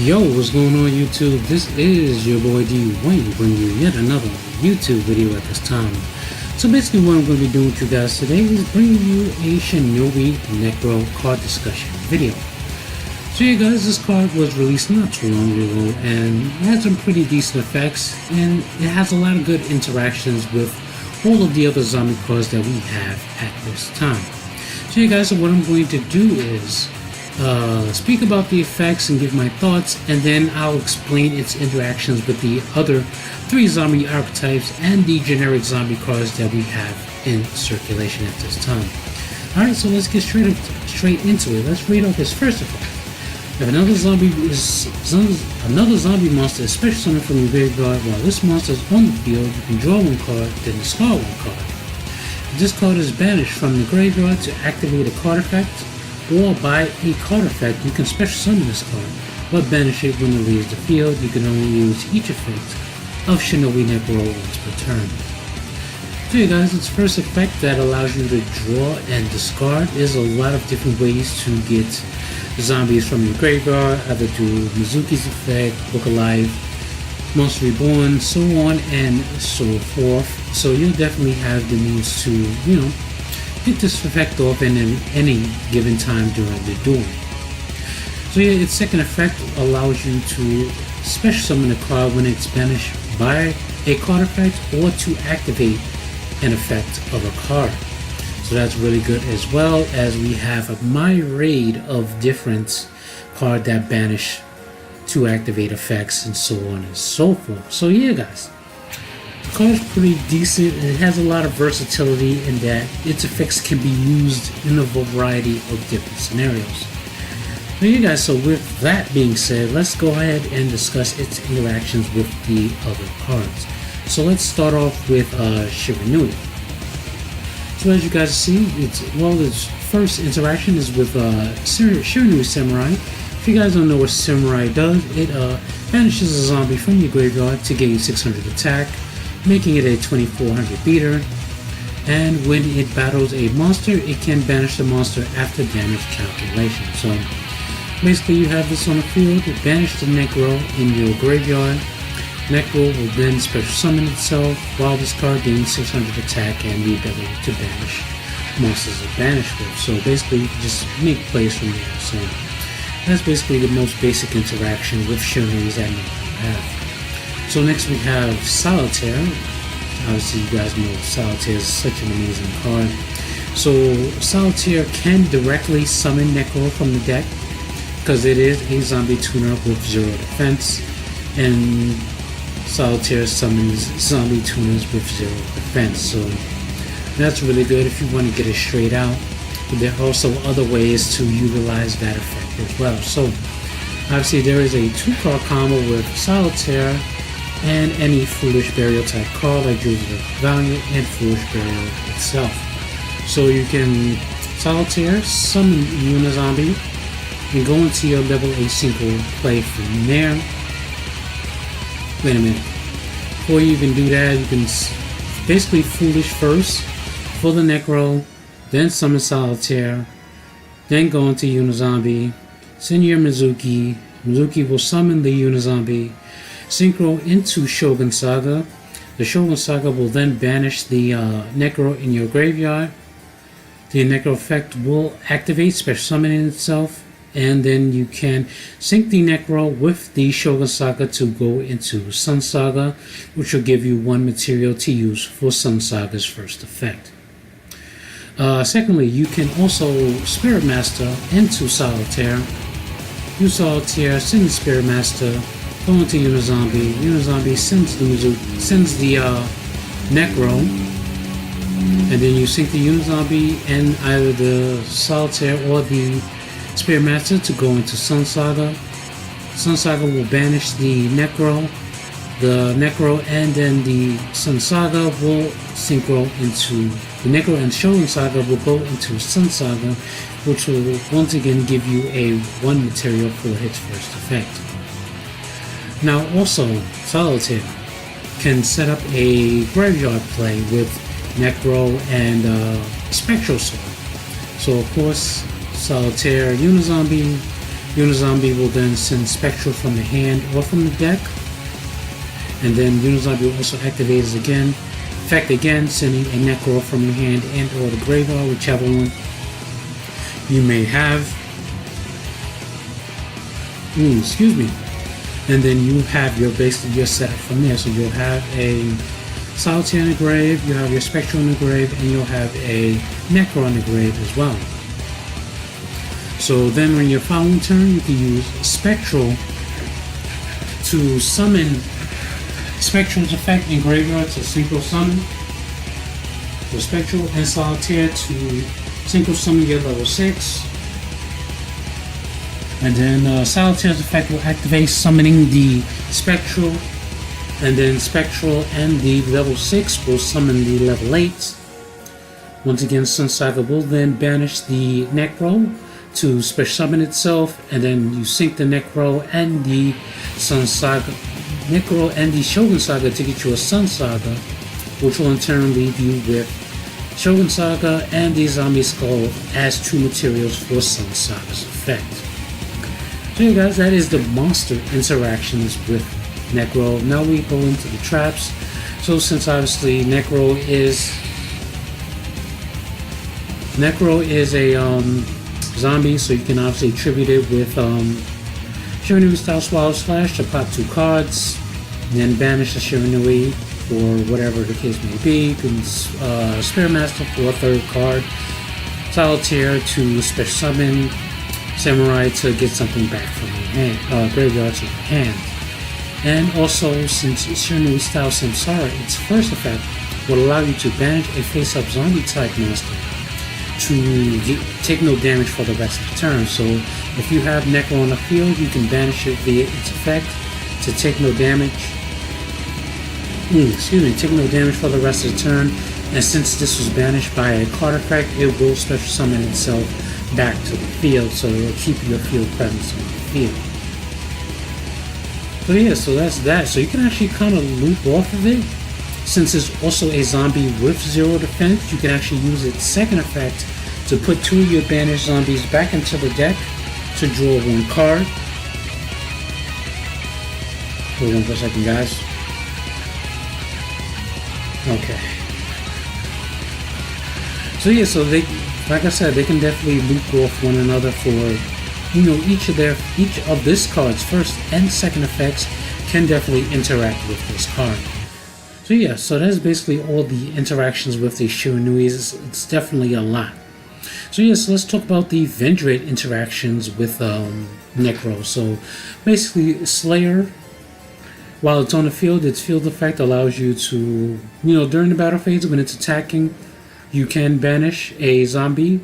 Yo, what's going on YouTube? This is your boy D Wayne bringing you yet another YouTube video at this time. So basically what I'm going to be doing with you guys today is bringing you a Shinobi Necro card discussion video. So yeah guys, this card was released not too long ago and it has some pretty decent effects and it has a lot of good interactions with all of the other zombie cards that we have at this time. So yeah guys, so what I'm going to do is speak about the effects and give my thoughts, and then I'll explain its interactions with the other three zombie archetypes and the generic zombie cards that we have in circulation at this time. Alright, so let's get straight into it. Let's read off his first effect. If another zombie monster is special summoned from your graveyard while this monster is on the field, you can draw one card, then discard one card. If this card is banished from the graveyard to activate a card effect, or by a card effect, you can special summon this card, but banish it when it leaves the field. You can only use each effect of Shinobi Necro once per turn. So yeah guys, its first effect that allows you to draw and discard. There's a lot of different ways to get zombies from your graveyard, either through Mizuki's effect, Book of Life, Monster Reborn, so on and so forth. So you'll definitely have the means to, get this effect off in any given time during the duel. So yeah, its second effect allows you to special summon a card when it's banished by a card effect or to activate an effect of a card. So that's really good, as well as we have a myriad of different cards that banish to activate effects and so on and so forth. So yeah guys, the card is pretty decent. It has a lot of versatility in that its effects can be used in a variety of different scenarios. So yeah guys, so with that being said, let's go ahead and discuss its interactions with the other cards. So let's start off with Shinobi. So as you guys see, its first interaction is with Shinobi Samurai. If you guys don't know what Samurai does, it banishes a zombie from your graveyard to gain 600 attack, making it a 2400 beater, and when it battles a monster, it can banish the monster after damage calculation. So basically you have this on the field, banish the Necro in your graveyard. Necro will then special summon itself while this card gains 600 attack and the ability to banish monsters it banished with. So basically you can just make plays from there. So that's basically the most basic interaction with Shinobis that Necro have. So next we have Solitaire. Obviously you guys know Solitaire is such an amazing card. So Solitaire can directly summon Necro from the deck because it is a zombie tuner with 0 defense, and Solitaire summons zombie tuners with 0 defense. So that's really good if you want to get it straight out. But there are also other ways to utilize that effect as well. So obviously there is a 2-card combo with Solitaire and any Foolish Burial type card like Jewels of Valiant and Foolish Burial itself. So you can Solitaire, summon Unizombie, and go into your level 8 synchro play from there. Wait a minute. Before you even do that, you can basically Foolish first for the Necro, then summon Solitaire, then go into Unizombie, send your Mizuki. Mizuki will summon the Unizombie, synchro into Shogun Saga. The Shogun Saga will then banish the Necro in your graveyard. The Necro effect will activate, special summoning itself, and then you can sync the Necro with the Shogun Saga to go into Sun Saga, which will give you 1 material to use for Sun Saga's first effect. Secondly, you can also Spirit Master into Solitaire. Use Solitaire, send the Spirit Master, go into Unizombie. Unizombie sends the Necro, and then you sync the Unizombie and either the Solitaire or the Spirit Master to go into Sun Saga. Sun Saga will banish the Necro, and then the Sun Saga will synchro into the Necro, and Shogun Saga will go into Sun Saga, which will once again give you a 1 material for its first effect. Now also, Solitaire can set up a graveyard play with Necro and Spectral Sword. So of course, Solitaire Unizombie, Unizombie will then send Spectral from the hand or from the deck. And then Unizombie will also activate his effect again, sending a Necro from your hand and or the graveyard, whichever one you may have. Excuse me. And then you have basically your setup from there. So you'll have a Solitaire in the grave, you'll have your Spectral in the grave, and you'll have a Necro in the grave as well. So then on your following turn, you can use Spectral to summon Spectral's effect in graveyard to synchro summon. So Spectral and Solitaire to synchro summon your level 6. And then Solitaire's effect will activate, summoning the Spectral. And then Spectral and the level 6 will summon the level 8. Once again, Sun Saga will then banish the Necro to special summon itself, and then you sync the Necro and the Sun Saga, Necro and the Shogun Saga to get you a Sun Saga, which will in turn leave you with Shogun Saga and the Zombie Skull as 2 materials for Sun Saga's effect. So yeah guys, that is the monster interactions with Necro. Now we go into the traps. So since obviously Necro is a zombie, so you can obviously tribute it with Shinobi style Swallow Slash to pop 2 cards, and then banish the Shinobi or whatever the case may be. You can Spirit Master for a 3rd card, Solitaire to special summon, Samurai to get something back from your hand, graveyard to your hand. And also, since Shinobi style Samsara, its first effect will allow you to banish a face-up zombie type monster to take no damage for the rest of the turn. So if you have Necro on the field, you can banish it via its effect to take no damage. Take no damage for the rest of the turn. And since this was banished by a card effect, it will special summon itself back to the field, so it will keep your field presence on the field. So yeah, so that's that. So you can actually kind of loop off of it. Since it's also a zombie with 0 defense, you can actually use its second effect to put 2 of your banished zombies back into the deck to draw 1 card. Hold on for a second, guys. Okay. So yeah, so they, like I said, they can definitely loop off one another for, each of this card's first and second effects can definitely interact with this card. So yeah, so that's basically all the interactions with the Shinois. It's definitely a lot. So yeah, so let's talk about the Vendrate interactions with Necro. So basically, Slayer, while it's on the field, its field effect allows you to, during the battle phase when it's attacking, you can banish a zombie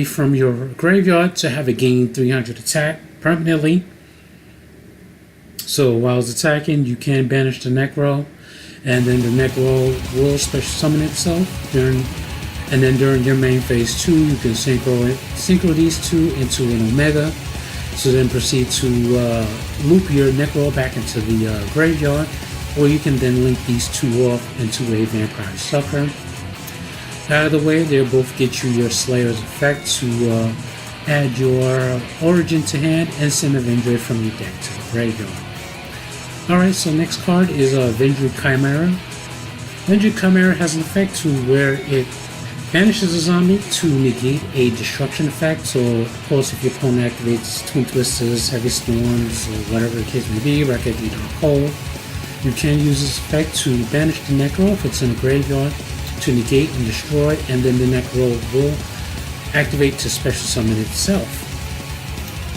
from your graveyard to have it gain 300 attack permanently. So while it's attacking, you can banish the Necro, and then the Necro will special summon itself during your main phase 2, you can synchro these 2 into an Omega. So then proceed to loop your Necro back into the graveyard, or you can then link these 2 off into a Vampire Sucker. Out of the way, they'll both get you your Slayer's effect to add your Origin to hand and send a Vendrate from your deck to the graveyard. Alright, so next card is Vendrate Chimera. Vendrate Chimera has an effect to where it banishes a zombie to negate a destruction effect. So, of course, if your opponent activates Twin Twisters, Heavy Storms, or whatever the case may be, Record Eater Hole, you can use this effect to banish the Necro if it's in the graveyard to negate and destroy, and then the Necro will activate to special summon itself.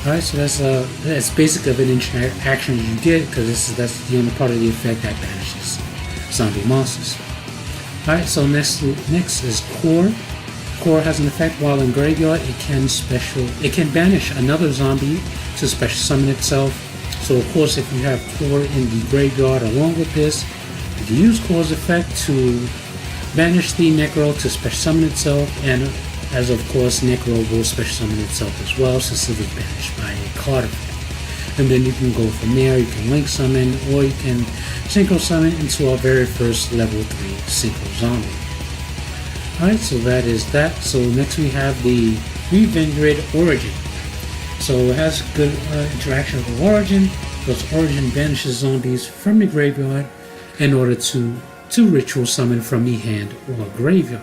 Alright, so that's basic of an interaction you get, because that's the only part of the effect that banishes zombie monsters. Alright, so next is Core. Core has an effect while in graveyard. It can banish another zombie to special summon itself. So of course, if you have Core in the graveyard along with this, you can use Core's effect to banish the Necro to special summon itself, and as of course, Necro will special summon itself as well since it was banished by a card effect. And then you can go from there. You can link summon, or you can synchro summon into our very first level 3 synchro zombie. Alright, so that is that. So next we have the Vendrate Origin. So it has good interaction with Origin, because Origin banishes zombies from the graveyard in order to ritual summon from the hand or graveyard.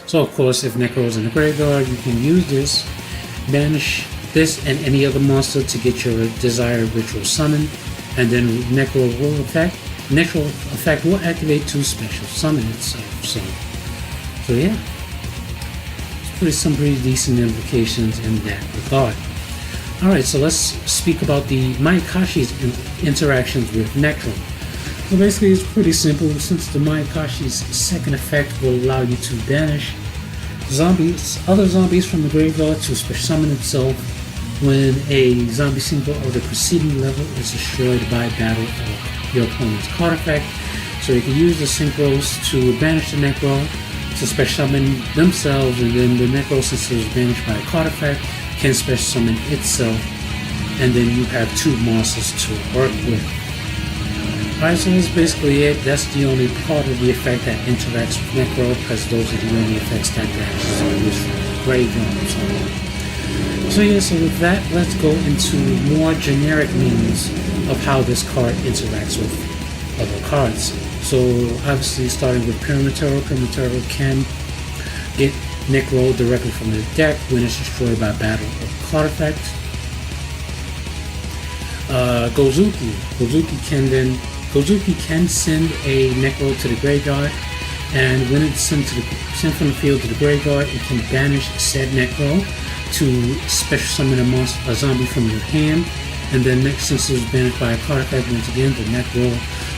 So of course, if Necro is in the graveyard, you can use this, banish this and any other monster to get your desired ritual summon, and then Necro effect will activate to special summon itself. So yeah, it's some pretty decent implications in that regard. Alright, so let's speak about the Mayakashi's interactions with Necro. So basically it's pretty simple. Since the Mayakashi's second effect will allow you to banish other zombies from the graveyard to special summon itself when a zombie symbol of the preceding level is destroyed by battle of your opponent's card effect. So you can use the synchros to banish the Necro to special summon themselves, and then the Necro, since it was banished by a card effect, can special summon itself, and then you have two monsters to work with. Alright, so that's basically it. That's the only part of the effect that interacts with Necro, because those are the only effects that banishes zombies from the graveyard and so on. So yeah, so with that, let's go into more generic meanings of how this card interacts with other cards. So obviously starting with Perimeter can get Necro directly from the deck when it's destroyed by battle or card effect. Gozuki can send a Necro to the graveyard, and when it's sent from the field to the graveyard, it can banish said Necro to special summon a zombie from your hand, and then next, since it was banished by a card effect, once again the Necro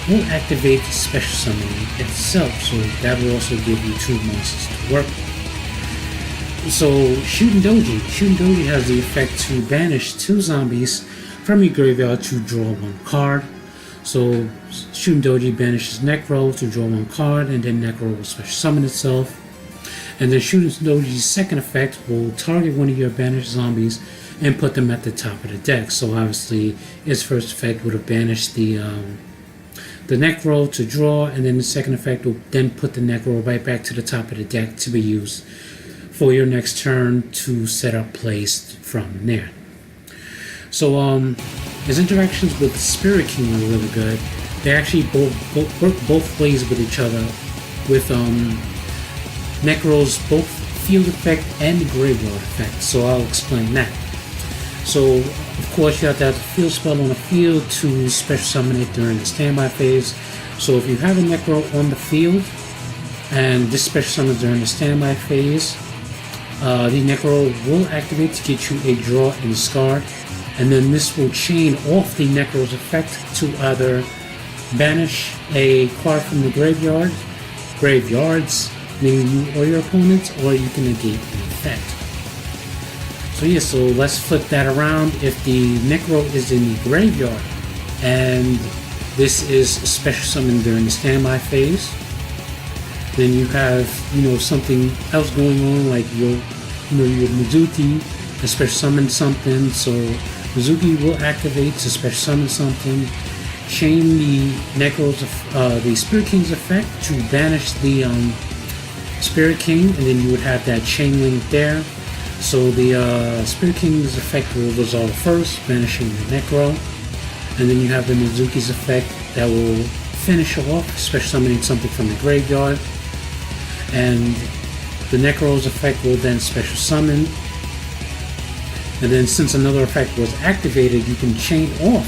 will activate the special summoning itself, so that will also give you two monsters to work with. So Shooting Doji has the effect to banish two zombies from your graveyard to draw one card. So Shooting Doji banishes Necro to draw one card, and then Necro will special summon itself. And then Shooting Doji's second effect will target one of your banished zombies and put them at the top of the deck. So obviously its first effect would have banished the Necro to draw, and then the second effect will then put the Necro right back to the top of the deck to be used for your next turn to set up plays from there. So his interactions with Spirit King are really good. They actually both work both ways with each other, with Necro's both field effect and graveyard effect. So I'll explain that. So of course you have to have the field spell on the field to special summon it during the standby phase. So if you have a Necro on the field and this special summons during the standby phase, the Necro will activate to get you a draw and discard, and then this will chain off the Necro's effect to either banish a card from the graveyards, meaning you or your opponents, or you can negate the effect. So yeah, so let's flip that around. If the Necro is in the graveyard and this is special summoned during the standby phase, then you have something else going on, like your Mizuki to special summon something. So Mizuki will activate to special summon something, chain the Necro's the Spirit King's effect to banish the Spirit King, and then you would have that chain link there. So the Spirit King's effect will resolve first, banishing the Necro, and then you have the Mizuki's effect that will finish off, special summoning something from the graveyard, and the Necro's effect will then special summon, and then since another effect was activated, you can chain off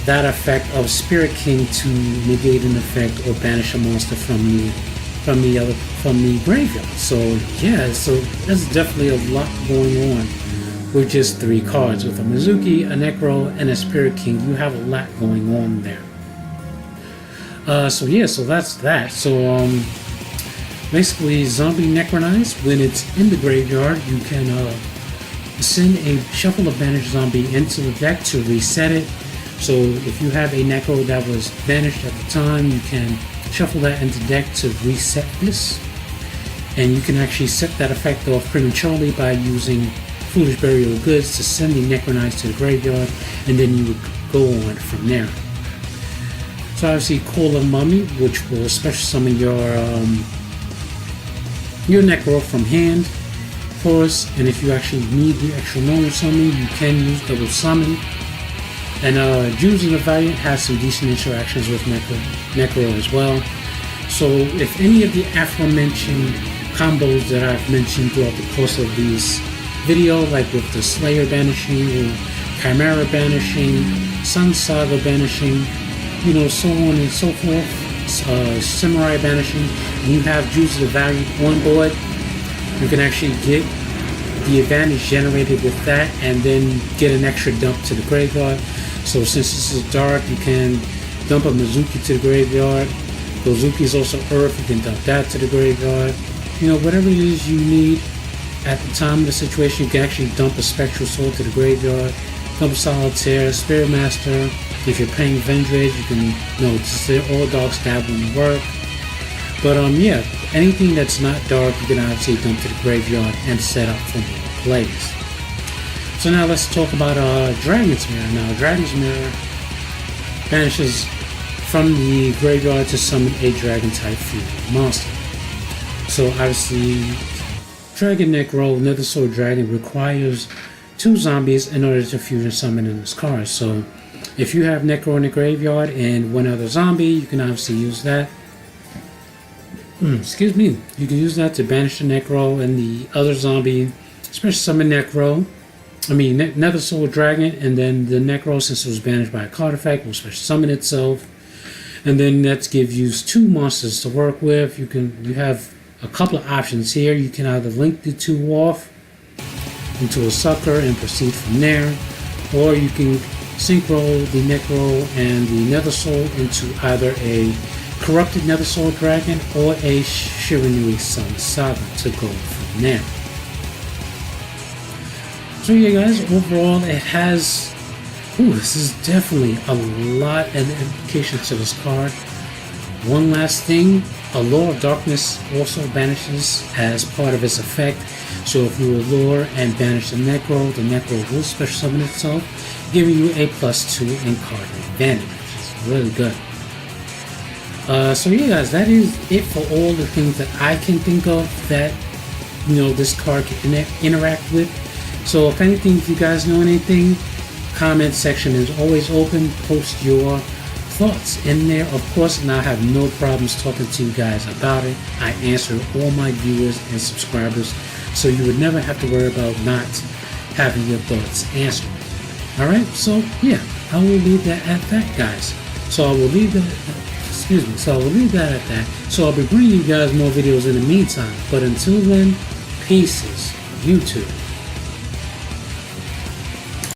that effect of Spirit King to negate an effect or banish a monster from the graveyard. So yeah, so there's definitely a lot going on with just 3 cards. With a Mizuki, a Necro, and a Spirit King, you have a lot going on there. So yeah, so that's that. So basically, Zombie Necronize, when it's in the graveyard, you can send a shuffle of banished zombie into the deck to reset it. So if you have a Necro that was banished at the time, you can shuffle that into deck to reset this, and you can actually set that effect off prematurely by using Foolish Burial of Goods to send the Necronize to the graveyard, and then you would go on from there. So obviously Call of Mummy, which will special summon your Necro from hand, course, and if you actually need the extra normal summon, you can use double summon. And Juice in the Valiant has some decent interactions with Necro as well. So if any of the aforementioned combos that I've mentioned throughout the course of this video, like with the Slayer banishing, or Chimera banishing, Sun Saga banishing, you know, so on and so forth, Samurai banishing, and you have Juice of the Valiant on board, you can actually get the advantage generated with that and then get an extra dump to the graveyard. So since this is dark, you can dump a Mizuki to the graveyard. Gozuki is also Earth, you can dump that to the graveyard. You know, whatever it is you need at the time of the situation, you can actually dump a Spectral Sword to the graveyard, dump a Solitaire, Spirit Master. If you're playing Vendrage, you can, you know, just all dark stab won't work. But yeah, anything that's not dark, you can obviously dump to the graveyard and set up for more plays. So now let's talk about Dragon's Mirror. Now, Dragon's Mirror banishes from the graveyard to summon a Dragon-type fusion monster. So obviously, Dragon Necro, Nether Sword Dragon, requires 2 zombies in order to fusion summon in this card. So if you have Necro in the graveyard and 1 other zombie, you can obviously use that. Excuse me. You can use that to banish the Necro and the other zombie, especially summon Necro. Nether Sword Dragon, and then the Necro, since it was banished by a card effect, will special summon itself. And then that gives you 2 monsters to work with. You have a couple of options here. You can either link the 2 off into a sucker and proceed from there, or you can synchro the Necro and the Nether Sword into either a corrupted Nether Sword Dragon or a Shiranui Sun Saga to go from there. So yeah guys, overall it has, this is definitely a lot of implications to this card. One last thing, a Lure of Darkness also banishes as part of its effect. So if you allure and banish the Necro will special summon itself, giving you a +2 in card advantage, which is really good. So yeah guys, that is it for all the things that I can think of that, you know, this card can interact with. So if anything, if you guys know anything, comment section is always open. Post your thoughts in there, of course, and I have no problems talking to you guys about it. I answer all my viewers and subscribers, so you would never have to worry about not having your thoughts answered. Alright, so yeah, I will leave that at that, guys. So I will leave that at that. So I'll be bringing you guys more videos in the meantime. But until then, peace, YouTube.